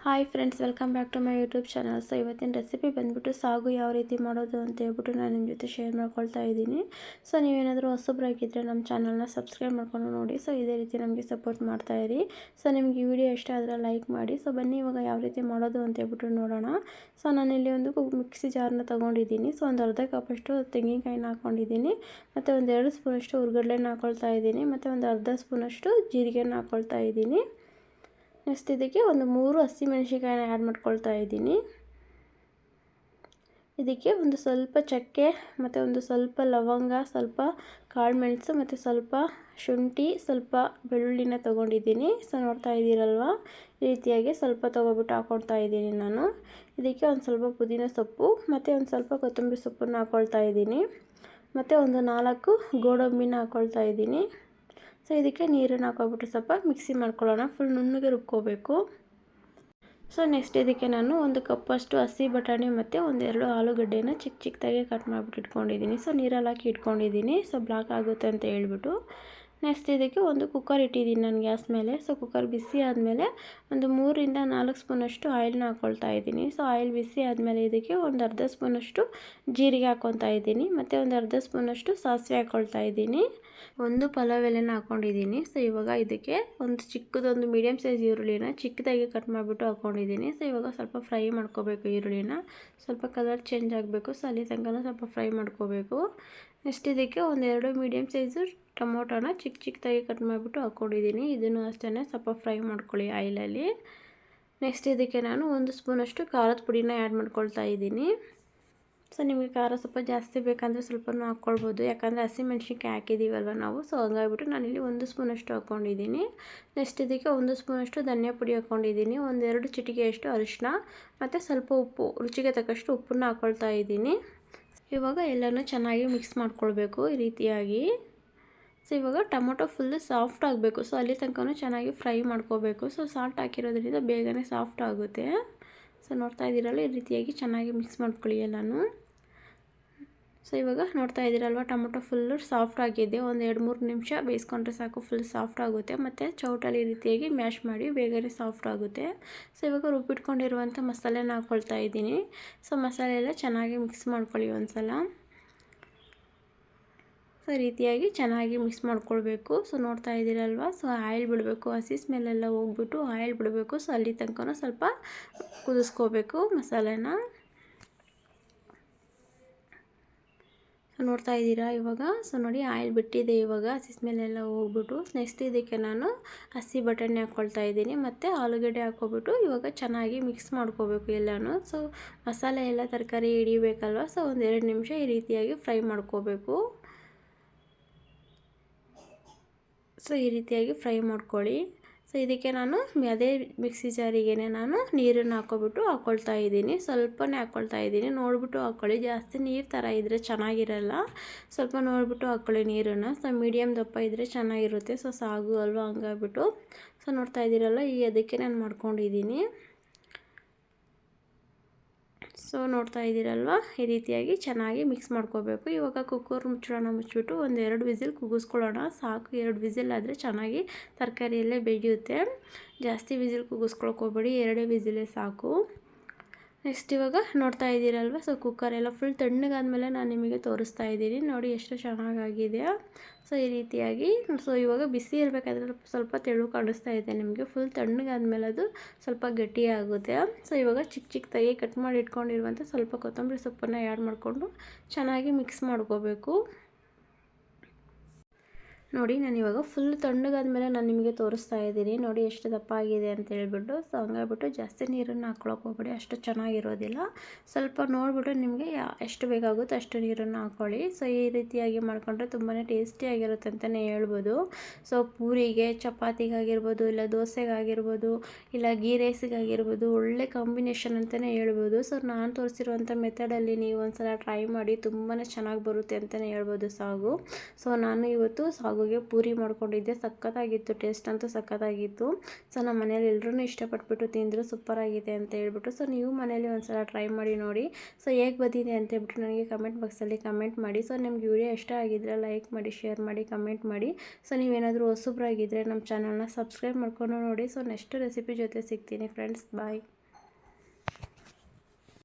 Hi friends, welcome back to my YouTube channel. So ಇವತ್ತಿನ recipe ಬಂದುಬಿಟ್ಟು ಸಾಗು ಯಾವ ರೀತಿ ಮಾಡೋದು ಅಂತ ಹೇಳ್ಬಿಟ್ಟು ನಾನು ನಿಮ್ಮ ಜೊತೆ ಶೇರ್ ಮಾಡ್ಕೊಳ್ತಾ ಇದ್ದೀನಿ. ಸೊ ನೀವೇನಾದರೂ ಹೊಸಬ್ರಾಗಿದ್ದರೆ ನಮ್ಮ ಚಾನಲ್ನ ಸಬ್ಸ್ಕ್ರೈಬ್ ಮಾಡ್ಕೊಂಡು ನೋಡಿ. ಸೊ ಇದೇ ರೀತಿ ನಮಗೆ ಸಪೋರ್ಟ್ ಮಾಡ್ತಾಯಿರಿ. ಸೊ ನಿಮಗೆ ಈ ವಿಡಿಯೋ ಇಷ್ಟ ಆದರೆ ಲೈಕ್ ಮಾಡಿ. ಸೊ ಬನ್ನಿ ಇವಾಗ ಯಾವ ರೀತಿ ಮಾಡೋದು ಅಂತ ಹೇಳ್ಬಿಟ್ಟು ನೋಡೋಣ. ಸೊ ನಾನಿಲ್ಲಿ ಒಂದು ಮಿಕ್ಸಿ ಜಾರನ್ನ ತೊಗೊಂಡಿದ್ದೀನಿ. ಸೊ ಒಂದು ಅರ್ಧ ಕಪ್ಪಷ್ಟು ತೆಂಗಿನಕಾಯಿನ ಹಾಕ್ಕೊಂಡಿದ್ದೀನಿ. ಮತ್ತು ಒಂದು 2 ಸ್ಪೂನಷ್ಟು ಹುರ್ಗಡ್ಲೆನ ಹಾಕ್ಕೊಳ್ತಾ ಇದ್ದೀನಿ. ಮತ್ತು ಒಂದು ಅರ್ಧ ಸ್ಪೂನಷ್ಟು ಜೀರಿಗೆನ ಹಾಕ್ಕೊಳ್ತಾ ಇದ್ದೀನಿ. ನೆಕ್ಸ್ಟ್ ಇದಕ್ಕೆ ಒಂದು 3 ಹಸಿಮೆಣಸಿನಕಾಯಿನ ಆ್ಯಡ್ ಮಾಡ್ಕೊಳ್ತಾ ಇದ್ದೀನಿ. ಇದಕ್ಕೆ ಒಂದು ಸ್ವಲ್ಪ ಚಕ್ಕೆ ಮತ್ತು ಒಂದು ಸ್ವಲ್ಪ ಲವಂಗ, ಸ್ವಲ್ಪ ಕಾಳು ಮೆಣಸು ಮತ್ತು ಸ್ವಲ್ಪ ಶುಂಠಿ, ಸ್ವಲ್ಪ ಬೆಳ್ಳುಳ್ಳಿನ ತೊಗೊಂಡಿದ್ದೀನಿ. ಸೊ ನೋಡ್ತಾ ಇದ್ದೀರಲ್ವ, ಈ ರೀತಿಯಾಗಿ ಸ್ವಲ್ಪ ತೊಗೊಬಿಟ್ಟು ಹಾಕ್ಕೊಳ್ತಾ ಇದ್ದೀನಿ ನಾನು. ಇದಕ್ಕೆ ಒಂದು ಸ್ವಲ್ಪ ಪುದೀನ ಸೊಪ್ಪು ಮತ್ತು ಒಂದು ಸ್ವಲ್ಪ ಕೊತ್ತಂಬರಿ ಸೊಪ್ಪನ್ನು ಹಾಕ್ಕೊಳ್ತಾ ಇದ್ದೀನಿ. ಮತ್ತು ಒಂದು 4 ಗೋಡಂಬಿನ ಹಾಕ್ಕೊಳ್ತಾ ಇದ್ದೀನಿ. ಸೊ ಇದಕ್ಕೆ ನೀರನ್ನು ಹಾಕ್ಕೊಬಿಟ್ಟು ಸ್ವಲ್ಪ ಮಿಕ್ಸಿ ಮಾಡ್ಕೊಳ್ಳೋಣ. ಫುಲ್ ನುಣ್ಣಗೆ ರುಬ್ಕೋಬೇಕು. ಸೊ ನೆಕ್ಸ್ಟ್ ಇದಕ್ಕೆ ನಾನು ಒಂದು ಕಪ್ಪಷ್ಟು ಹಸಿ ಬಟಾಣಿ ಮತ್ತು ಒಂದು 2 ಆಲೂಗಡ್ಡೆನ ಚಿಕ್ಕದಾಗಿ ಕಟ್ ಮಾಡಿಬಿಟ್ಟು ಇಟ್ಕೊಂಡಿದ್ದೀನಿ. ಸೊ ನೀರಲ್ಲಿ ಹಾಕಿ ಇಟ್ಕೊಂಡಿದ್ದೀನಿ. ಸೊ ಬ್ಲಾಕ್ ಆಗುತ್ತೆ ಅಂತ ಹೇಳ್ಬಿಟ್ಟು. ನೆಕ್ಸ್ಟ್ ಇದಕ್ಕೆ ಒಂದು ಕುಕ್ಕರ್ ಇಟ್ಟಿದ್ದೀನಿ ನಾನು ಗ್ಯಾಸ್ ಮೇಲೆ. ಸೊ ಕುಕ್ಕರ್ ಬಿಸಿ ಆದಮೇಲೆ ಒಂದು 3 ರಿಂದ 4 ಸ್ಪೂನಷ್ಟು ಆಯಿಲ್ನ ಹಾಕ್ಕೊಳ್ತಾ ಇದ್ದೀನಿ. ಸೊ ಆಯಿಲ್ ಬಿಸಿ ಆದಮೇಲೆ ಇದಕ್ಕೆ ಒಂದು ಅರ್ಧ ಸ್ಪೂನಷ್ಟು ಜೀರಿಗೆ ಹಾಕ್ಕೊಳ್ತಾ ಇದ್ದೀನಿ. ಮತ್ತು ಒಂದು ಅರ್ಧ ಸ್ಪೂನಷ್ಟು ಸಾಸಿವೆ ಹಾಕ್ಕೊಳ್ತಾ ಇದ್ದೀನಿ. ಒಂದು ಪಲಾವ್ ಎಲೆನ ಹಾಕ್ಕೊಂಡಿದ್ದೀನಿ. ಸೊ ಇವಾಗ ಇದಕ್ಕೆ ಒಂದು ಚಿಕ್ಕದೊಂದು ಮೀಡಿಯಮ್ ಸೈಜ್ ಈರುಳ್ಳಿನ ಚಿಕ್ಕದಾಗಿ ಕಟ್ ಮಾಡಿಬಿಟ್ಟು ಹಾಕ್ಕೊಂಡಿದ್ದೀನಿ. ಸೊ ಇವಾಗ ಸ್ವಲ್ಪ ಫ್ರೈ ಮಾಡ್ಕೋಬೇಕು ಈರುಳ್ಳಿನ. ಸ್ವಲ್ಪ ಕಲರ್ ಚೇಂಜ್ ಆಗಬೇಕು. ಸೊ ಅಲ್ಲಿ ತನಕ ಸ್ವಲ್ಪ ಫ್ರೈ ಮಾಡ್ಕೋಬೇಕು. ನೆಕ್ಸ್ಟ್ ಇದಕ್ಕೆ ಒಂದು 2 ಮೀಡಿಯಮ್ ಸೈಜು ಟೊಮೊಟೊನ ಚಿಕ್ಕದಾಗಿ ಕಟ್ ಮಾಡಿಬಿಟ್ಟು ಹಾಕ್ಕೊಂಡಿದ್ದೀನಿ. ಇದನ್ನು ಅಷ್ಟೇ ಸ್ವಲ್ಪ ಫ್ರೈ ಮಾಡ್ಕೊಳ್ಳಿ ಆಯಿಲಲ್ಲಿ. ನೆಕ್ಸ್ಟ್ ಇದಕ್ಕೆ ನಾನು 1 ಸ್ಪೂನಷ್ಟು ಖಾರದ ಪುಡಿನ ಆ್ಯಡ್ ಮಾಡ್ಕೊಳ್ತಾ ಇದ್ದೀನಿ. ಸೊ ನಿಮಗೆ ಖಾರ ಸ್ವಲ್ಪ ಜಾಸ್ತಿ ಬೇಕಂದರೆ ಸ್ವಲ್ಪನೂ ಹಾಕ್ಕೊಳ್ಬೋದು, ಯಾಕಂದರೆ ಹಸಿಮೆಣ್ಸಿನ್ಕಾಯಿ ಹಾಕಿದ್ದೀವಲ್ವ ನಾವು. ಸೊ ಹಂಗಾಗಿಬಿಟ್ಟು ನಾನಿಲ್ಲಿ 1 ಸ್ಪೂನಷ್ಟು ಹಾಕ್ಕೊಂಡಿದ್ದೀನಿ. ನೆಕ್ಸ್ಟ್ ಇದಕ್ಕೆ 1 ಸ್ಪೂನಷ್ಟು ಧನಿಯಾ ಪುಡಿ ಹಾಕ್ಕೊಂಡಿದ್ದೀನಿ. 1-2 ಚಿಟಿಕೆಯಷ್ಟು ಅರಿಶಿನ ಮತ್ತು ಸ್ವಲ್ಪ ಉಪ್ಪು, ರುಚಿಗೆ ತಕ್ಕಷ್ಟು ಉಪ್ಪನ್ನು ಹಾಕ್ಕೊಳ್ತಾ ಇದ್ದೀನಿ. ಇವಾಗ ಎಲ್ಲನೂ ಚೆನ್ನಾಗಿ ಮಿಕ್ಸ್ ಮಾಡ್ಕೊಳ್ಬೇಕು ಈ ರೀತಿಯಾಗಿ. ಸೊ ಇವಾಗ ಟೊಮೊಟೊ ಫುಲ್ಲು ಸಾಫ್ಟ್ ಆಗಬೇಕು. ಸೊ ಅಲ್ಲಿ ತನಕ ಚೆನ್ನಾಗಿ ಫ್ರೈ ಮಾಡ್ಕೋಬೇಕು. ಸೊ ಸಾಲ್ಟ್ ಹಾಕಿರೋದ್ರಿಂದ ಬೇಗನೆ ಸಾಫ್ಟ್ ಆಗುತ್ತೆ. ಸೊ ನೋಡ್ತಾ ಇದ್ದೀರಲ್ಲ, ಈ ರೀತಿಯಾಗಿ ಚೆನ್ನಾಗಿ ಮಿಕ್ಸ್ ಮಾಡ್ಕೊಳ್ಳಿ ಎಲ್ಲನೂ. ಸೊ ಇವಾಗ ನೋಡ್ತಾ ಇದ್ದೀರಲ್ವ, ಟೊಮೊಟೊ ಫುಲ್ಲು ಸಾಫ್ಟ್ ಆಗಿದೆ. ಒಂದು 2-3 ನಿಮಿಷ ಬೇಯಿಸ್ಕೊಂಡ್ರೆ ಸಾಕು, ಫುಲ್ ಸಾಫ್ಟ್ ಆಗುತ್ತೆ. ಮತ್ತು ಚೌಟಲ್ಲಿ ಈ ರೀತಿಯಾಗಿ ಮ್ಯಾಶ್ ಮಾಡಿ ಬೇಗನೆ ಸಾಫ್ಟ್ ಆಗುತ್ತೆ. ಸೊ ಇವಾಗ ರುಬ್ಬಿಟ್ಕೊಂಡಿರುವಂಥ ಮಸಾಲೆನ ಹಾಕ್ಕೊಳ್ತಾ ಇದ್ದೀನಿ. ಸೊ ಮಸಾಲೆ ಎಲ್ಲ ಚೆನ್ನಾಗಿ ಮಿಕ್ಸ್ ಮಾಡ್ಕೊಳ್ಳಿ ಒಂದು ಸಲ. ಸೊ ಈ ರೀತಿಯಾಗಿ ಚೆನ್ನಾಗಿ ಮಿಕ್ಸ್ ಮಾಡ್ಕೊಳ್ಬೇಕು. ಸೊ ನೋಡ್ತಾ ಇದ್ದೀರಲ್ವ, ಸೊ ಆಯಿಲ್ ಬಿಡಬೇಕು, ಹಸಿ ಸ್ಮೆಲ್ಲೆಲ್ಲ ಹೋಗ್ಬಿಟ್ಟು ಆಯಿಲ್ ಬಿಡಬೇಕು. ಸೊ ಅಲ್ಲಿ ತನಕ ಸ್ವಲ್ಪ ಕುದಿಸ್ಕೋಬೇಕು ಮಸಾಲೆನ. ಸೊ ನೋಡ್ತಾ ಇದ್ದೀರಾ ಇವಾಗ. ಸೊ ನೋಡಿ, ಆಯಿಲ್ ಬಿಟ್ಟಿದೆ ಇವಾಗ, ಹಸಿ ಸ್ಮೆಲ್ಲೆಲ್ಲ ಹೋಗ್ಬಿಟ್ಟು. ನೆಕ್ಸ್ಟ್ ಇದಕ್ಕೆ ನಾನು ಹಸಿ ಬಟಾಣಿ ಹಾಕ್ಕೊಳ್ತಾ ಇದ್ದೀನಿ ಮತ್ತು ಆಲೂಗಡ್ಡೆ ಹಾಕ್ಕೊಬಿಟ್ಟು ಇವಾಗ ಚೆನ್ನಾಗಿ ಮಿಕ್ಸ್ ಮಾಡ್ಕೋಬೇಕು ಎಲ್ಲನೂ. ಸೊ ಮಸಾಲೆ ಎಲ್ಲ ತರಕಾರಿ ಹಿಡಿಬೇಕಲ್ವ. ಸೊ ಒಂದು 2 ನಿಮಿಷ ಈ ರೀತಿಯಾಗಿ ಫ್ರೈ ಮಾಡ್ಕೋಬೇಕು. ಸೊ ಈ ರೀತಿಯಾಗಿ ಫ್ರೈ ಮಾಡ್ಕೊಳ್ಳಿ. ಸೊ ಇದಕ್ಕೆ ನಾನು ಅದೇ ಮಿಕ್ಸಿ ಜಾರಿಗೆ ನಾನು ನೀರನ್ನು ಹಾಕ್ಕೊಳ್ತಾ ಇದ್ದೀನಿ. ಸ್ವಲ್ಪನೇ ಹಾಕ್ಕೊಳ್ತಾ ಇದ್ದೀನಿ, ನೋಡಿಬಿಟ್ಟು ಹಾಕ್ಕೊಳ್ಳಿ. ಜಾಸ್ತಿ ನೀರು ಥರ ಇದ್ದರೆ ಚೆನ್ನಾಗಿರಲ್ಲ, ಸ್ವಲ್ಪ ನೋಡಿಬಿಟ್ಟು ಹಾಕ್ಕೊಳ್ಳಿ ನೀರನ್ನು. ಸೊ ಮೀಡಿಯಮ್ ದಪ್ಪ ಇದ್ದರೆ ಚೆನ್ನಾಗಿರುತ್ತೆ. ಸೊ ಸಾಗು ಅಲ್ವಾ, ಹಂಗಾಗ್ಬಿಟ್ಟು. ಸೊ ನೋಡ್ತಾ ಇದ್ದೀರಲ್ಲ, ಅದಕ್ಕೆ ನಾನು ಮಾಡ್ಕೊಂಡಿದ್ದೀನಿ. ಸೊ ನೋಡ್ತಾ ಇದ್ದೀರಲ್ವ, ಈ ರೀತಿಯಾಗಿ ಚೆನ್ನಾಗಿ ಮಿಕ್ಸ್ ಮಾಡ್ಕೋಬೇಕು. ಇವಾಗ ಕುಕ್ಕರ್ ಮುಚ್ಚಿಬಿಟ್ಟು ಒಂದು 2 ವಿಸಿಲ್ ಕೂಗಿಸ್ಕೊಳ್ಳೋಣ ಸಾಕು. 2 ವಿಸಿಲ್ ಆದರೆ ಚೆನ್ನಾಗಿ ತರಕಾರಿಯಲ್ಲೇ ಬೇಯುತ್ತೆ. ಜಾಸ್ತಿ ವಿಸಿಲ್ ಕೂಗಿಸ್ಕೊಳಕ್ಕೆ ಹೋಗಬೇಡಿ, 2 ವಿಸಿಲೇ ಸಾಕು. ನೆಕ್ಸ್ಟ್ ಇವಾಗ ನೋಡ್ತಾ ಇದ್ದೀರಲ್ವ, ಸೊ ಕುಕ್ಕರೆಲ್ಲ ಫುಲ್ ತಣ್ಣಗಾದ್ಮೇಲೆ ನಾನು ನಿಮಗೆ ತೋರಿಸ್ತಾ ಇದ್ದೀನಿ. ನೋಡಿ ಎಷ್ಟು ಚೆನ್ನಾಗಾಗಿದೆ. ಸೊ ಈ ರೀತಿಯಾಗಿ. ಸೊ ಇವಾಗ ಬಿಸಿ ಇರಬೇಕಾದ್ರೆ ಸ್ವಲ್ಪ ತೆಳು ಕಾಣಿಸ್ತಾ ಇದೆ ನಿಮಗೆ. ಫುಲ್ ತಣ್ಣಗಾದ್ಮೇಲೆ ಅದು ಸ್ವಲ್ಪ ಗಟ್ಟಿಯಾಗುತ್ತೆ. ಸೊ ಇವಾಗ ಚಿಕ್ಕದಾಗಿ ಕಟ್ ಮಾಡಿ ಇಟ್ಕೊಂಡಿರುವಂಥ ಸ್ವಲ್ಪ ಕೊತ್ತಂಬರಿ ಸೊಪ್ಪನ್ನು ಆ್ಯಡ್ ಮಾಡಿಕೊಂಡು ಚೆನ್ನಾಗಿ ಮಿಕ್ಸ್ ಮಾಡ್ಕೋಬೇಕು. ನೋಡಿ, ನಾನು ಇವಾಗ ಫುಲ್ ತಣ್ಣಗಾದ್ಮೇಲೆ ನಾನು ನಿಮಗೆ ತೋರಿಸ್ತಾ ಇದ್ದೀನಿ. ನೋಡಿ ಎಷ್ಟು ದಪ್ಪ ಆಗಿದೆ ಅಂತ ಹೇಳ್ಬಿಟ್ಟು. ಸೊ ಹಂಗಾಗ್ಬಿಟ್ಟು ಜಾಸ್ತಿ ನೀರನ್ನು ಹಾಕ್ಕೊಳಕ್ಕೆ ಹೋಗ್ಬೇಡಿ, ಅಷ್ಟು ಚೆನ್ನಾಗಿರೋದಿಲ್ಲ. ಸ್ವಲ್ಪ ನೋಡಿಬಿಟ್ಟು ನಿಮಗೆ ಎಷ್ಟು ಬೇಕಾಗುತ್ತೋ ಅಷ್ಟು ನೀರನ್ನು ಹಾಕ್ಕೊಳ್ಳಿ. ಸೊ ಈ ರೀತಿಯಾಗಿ ಮಾಡಿಕೊಂಡ್ರೆ ತುಂಬಾ ಟೇಸ್ಟಿಯಾಗಿರುತ್ತೆ ಅಂತಲೇ ಹೇಳ್ಬೋದು. ಸೊ ಪೂರಿಗೆ, ಚಪಾತಿಗಾಗಿರ್ಬೋದು, ಇಲ್ಲ ದೋಸೆಗಾಗಿರ್ಬೋದು, ಇಲ್ಲ ಗೀ ರೈಸಿಗಾಗಿರ್ಬೋದು, ಒಳ್ಳೆ ಕಾಂಬಿನೇಷನ್ ಅಂತಲೇ ಹೇಳ್ಬೋದು. ಸೊ ನಾನು ತೋರಿಸಿರುವಂಥ ಮೆಥಡಲ್ಲಿ ನೀವು ಒಂದ್ಸಲ ಟ್ರೈ ಮಾಡಿ, ತುಂಬಾ ಚೆನ್ನಾಗಿ ಬರುತ್ತೆ ಅಂತಲೇ ಹೇಳ್ಬೋದು ಸಾಗು. ಸೊ ನಾನು ಇವತ್ತು ಸಾಗು ಮಗುಗೆ ಪೂರಿ ಮಾಡ್ಕೊಂಡಿದ್ದೆ. ಸಖತ್ತಾಗಿತ್ತು, ಟೇಸ್ಟ್ ಅಂತೂ ಸಖತ್ತಾಗಿತ್ತು. ಸೊ ನಮ್ಮ ಮನೇಲಿ ಎಲ್ಲರೂ ಇಷ್ಟಪಟ್ಬಿಟ್ಟು ತಿಂದರು, ಸೂಪರಾಗಿದೆ ಅಂತ ಹೇಳ್ಬಿಟ್ಟು. ಸೊ ನೀವು ಮನೇಲಿ ಒಂದ್ಸಲ ಟ್ರೈ ಮಾಡಿ ನೋಡಿ. ಸೊ ಹೇಗೆ ಬಂದಿದೆ ಅಂತ ಹೇಳ್ಬಿಟ್ಟು ನನಗೆ ಕಮೆಂಟ್ ಬಾಕ್ಸಲ್ಲಿ ಕಮೆಂಟ್ ಮಾಡಿ. ಸೊ ನಿಮ್ಗೆ ವಿಡಿಯೋ ಇಷ್ಟ ಆಗಿದ್ದರೆ ಲೈಕ್ ಮಾಡಿ, ಶೇರ್ ಮಾಡಿ, ಕಮೆಂಟ್ ಮಾಡಿ. ಸೊ ನೀವೇನಾದರೂ ಹೊಸಬ್ರಾಗಿದ್ದರೆ ನಮ್ಮ ಚಾನಲ್ನ ಸಬ್ಸ್ಕ್ರೈಬ್ ಮಾಡ್ಕೊಂಡು ನೋಡಿ. ಸೊ ನೆಕ್ಸ್ಟ್ ರೆಸಿಪಿ ಜೊತೆ ಸಿಗ್ತೀನಿ ಫ್ರೆಂಡ್ಸ್. ಬಾಯ್.